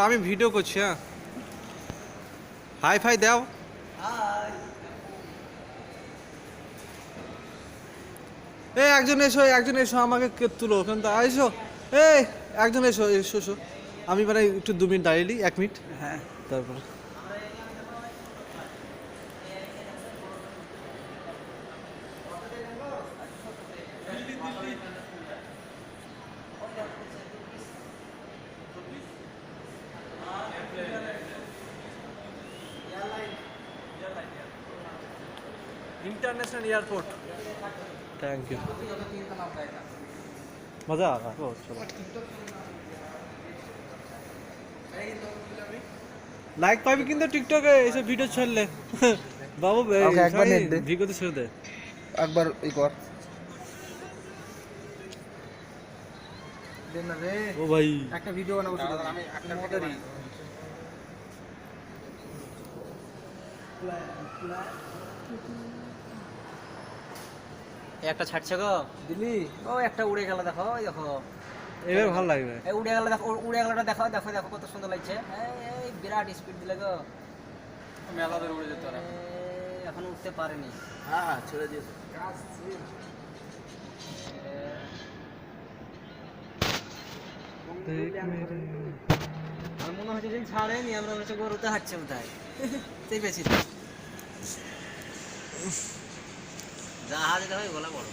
আমি ভিডিও করছি। হ্যাঁ, হাই ফাই দাও। এই একজন এসো আমাকে তুলো ওখান থেকে এসো। এই একজন এসো এসো এসো। আমি মানে একটু 2 মিনিট দাঁড়িয়ে নিই, 1 মিনিট। হ্যাঁ তারপর इंटरनेशनल एयरपोर्ट। Thank you. मज़ा आ रहा है बहुत। चलो লাইক পাবি কিন্তু টিকটকে এসে ভিডিও ছাড়লে বাবু একবার নেট দে, ভিডিওতে ছেড়ে দে একবার ই কর দে না রে। ও ভাই একটা ভিডিও বানাবো শুধু আমি একটা মডারি একটা ছাড়ছে গো দিলি। ও একটা উড়ে গেল, দেখো ওই দেখো এবার ভালো লাগবে। এই উড়ে গেল, দেখো উড়ে গেলটা দেখো দেখো দেখো কত সুন্দর লাগছে। এই বিরাট স্পিড দিলে গো, মেলা ধরে উড়ে যেত এখন উঠতে পারেনি। হ্যাঁ হ্যাঁ ছেড়ে দিয়েছে। আমার মনে হচ্ছে যে ছাড়েনি, আমরা মনে হচ্ছে গরুতে হাঁটছে কোথায় চেপেছি। জাহাজে দেখো গোলা বড়।